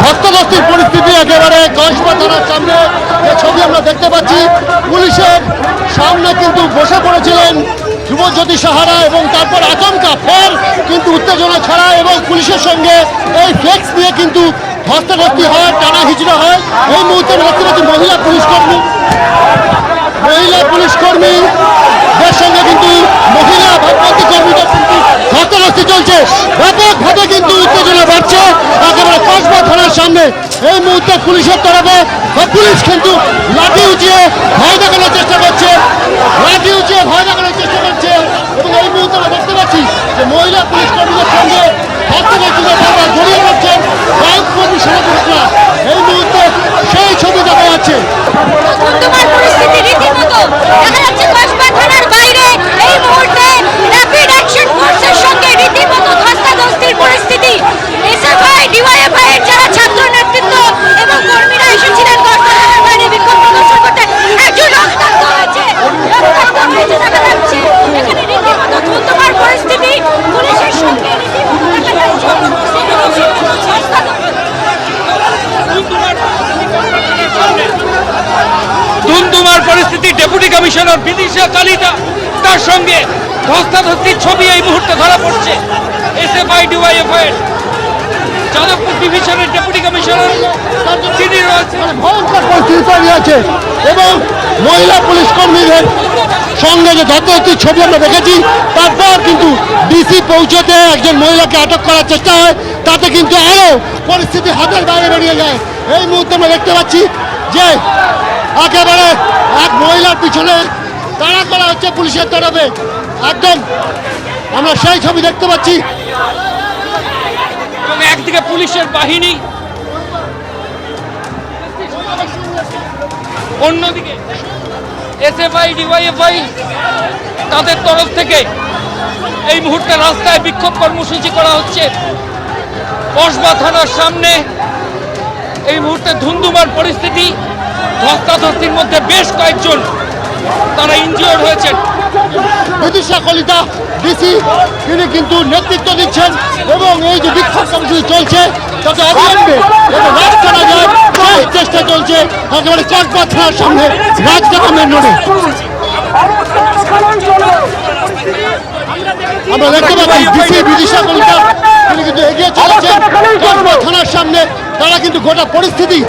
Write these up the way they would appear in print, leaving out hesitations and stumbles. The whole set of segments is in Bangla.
ধস্তাধস্তির পরিস্থিতি একেবারে কসবা থানার সামনে যে ছবি আমরা দেখতে পাচ্ছি, পুলিশের সামনে কিন্তু বসে পড়েছিলেন ধ্রুবজ্যোতি সাহারা এবং তারপর আচমকা ফের কিন্তু উত্তেজনা ছড়ায় এবং পুলিশের সঙ্গে এই ফ্লেক্স নিয়ে কিন্তু ধস্তাধস্তি হয়, টানা হিচড়া হয়। এই মুহূর্তে দেখতে পাচ্ছি মহিলা পুলিশকর্মীদের সঙ্গে কিন্তু মহিলা ভাবপন্থী কর্মীদের কিন্তু ধস্তাধস্তি চলছে, ব্যাপকভাবে কিন্তু উত্তেজনা বাড়ছে একেবারে কসবা থানার সামনে। এই মুহূর্তে পুলিশের তরফে পুলিশ কিন্তু লাঠি উঁচিয়ে ভয় দেখানোর চেষ্টা করছে এবং এই মুহূর্তে আমরা দেখতে পাচ্ছি যে মহিলা পুলিশ কর্মীদের সঙ্গে ধস্তাধস্তিরা জড়িয়ে পড়ছেন বামপন্থী সমর্থকরা। এই মুহূর্তে সেই ছবি দেখা যাচ্ছে। ধুমধুমার পরিস্থিতি, ডেপুটি কমিশনার বিদিশা কালিতা তার সঙ্গে ধস্তাধস্তির ছবি এই মুহূর্তে ধরা পড়ছে। এসএফআই ডিওয়াইএফআই যাদবপুর ডিভিশনের ডেপুটি কমিশনার তিনি রয়েছেন। ভয়ঙ্কর পরিস্থিতি তৈরি আছে এবং মহিলা পুলিশ কর্মীদের সঙ্গে যে ধস্তাধস্তির ছবি আমরা দেখেছি, তারপর কিন্তু ডিসি পৌঁছতে একজন মহিলাকে আটক করার চেষ্টা হয়, তাতে কিন্তু আরও পরিস্থিতি হাতের বাইরে বেরিয়ে যায়। এই মুহূর্তে আমরা দেখতে পাচ্ছি যে একেবারে এক মহিলার পিছনে তাড়া করা হচ্ছে পুলিশের তরফে, একদম আমরা সেই ছবি দেখতে পাচ্ছি। এবং একদিকে পুলিশের বাহিনী, অন্যদিকে এসএফআই ডিওয়াইএফআই তাদের তরফ থেকে এই মুহূর্তে রাস্তায় বিক্ষোভ কর্মসূচি করা হচ্ছে কসবা থানার সামনে। এই মুহূর্তে ধুমধুমার পরিস্থিতি, ধস্তাধস্তির মধ্যে বেশ কয়েকজন তারা ইনজিওর্ড হয়েছেন। বিদিশা কলিতা ডিসি তিনি কিন্তু নেতৃত্ব দিচ্ছেন এবং এই যে বিক্ষোভ কর্মসূচি চলছে তাতে অবিলম্বে রাজ করা যায় সেই চেষ্টা চলছে একেবারে কসবা থানার সামনে রাজডাঙ্গা মেন রোডে। আমরা দেখতে পাচ্ছি ডিসি বিদিশা কলিতা তিনি কিন্তু এগিয়ে চলেছেন কসবা থানার সামনে। তারা কিন্তু গোটা পরিস্থিতি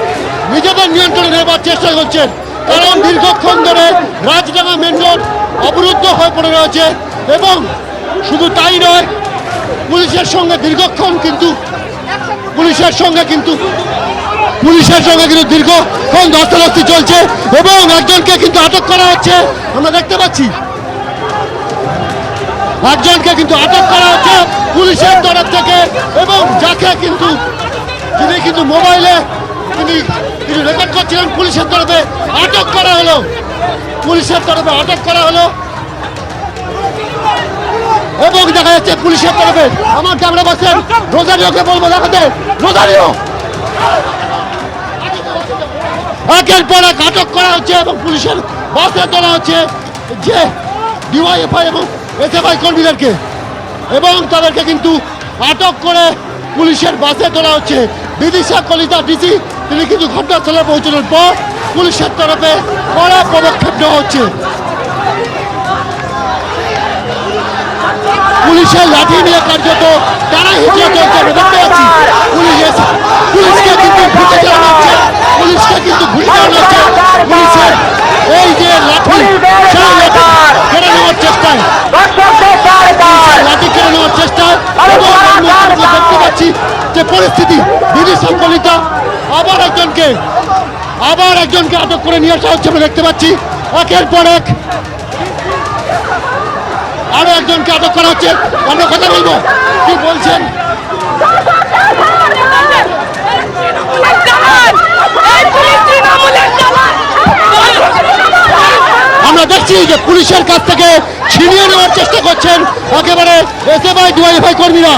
নিজেদের নিয়ন্ত্রণে নেবার চেষ্টা করছেন, কারণ দীর্ঘক্ষণ ধরে রাজডাঙ্গা মেন রোড অবরুদ্ধ হয়ে পড়ে রয়েছে এবং শুধু তাই নয়, পুলিশের সঙ্গে দীর্ঘক্ষণ কিন্তু দীর্ঘক্ষণ ধস্তাধস্তি চলছে এবং একজনকে কিন্তু আটক করা হচ্ছে। আমরা দেখতে পাচ্ছি একজনকে কিন্তু আটক করা হচ্ছে পুলিশের তরফ থেকে এবং যাকে কিন্তু তিনি কিন্তু মোবাইলে তিনি রেকর্ড করছিলেন পুলিশের তরফে আটক করা হলো এবং দেখা যাচ্ছে পুলিশের তরফে আমার ক্যামেরা পাচ্ছেন রোজারিওকে বলবো দেখাতে। রোজারিও একের পর এক আটক করা হচ্ছে এবং পুলিশের বাসে তোলা হচ্ছে যে ডিওয়াইএফআই এবং এসএফআই কর্মীদেরকে এবং তাদেরকে কিন্তু আটক করে পুলিশের বাসে তোলা হচ্ছে। বিদিশা কলিতা ডিসি তিনি কিন্তু ঘটনাস্থলে পৌঁছানোর পর পুলিশের তরফে কড়া পদক্ষেপ নেওয়া হচ্ছে। পুলিশের লাঠি নিয়ে কার্যত টানা হিচড়া চলছে আমরা দেখতে পাচ্ছি। পুলিশকে কিন্তু ঘুরে চালানো হচ্ছে, পুলিশের এই যে লাঠি সেই লাঠি কেড়ে নেওয়ার চেষ্টায় দেখতে পাচ্ছি যে পরিস্থিতি বিদিশা কলিতা আবার একজনকে আটক করে নিয়ে আসা হচ্ছে আমরা দেখতে পাচ্ছি। একের পর এক আরো একজনকে আটক করা হচ্ছে। আমরা কথা বলবো, কি বলছেন দেখছি যে পুলিশের কাছ থেকে ছিনিয়ে নেওয়ার চেষ্টা করছেন একেবারে এসএফআই ডিওয়াইএফআই কর্মীরা।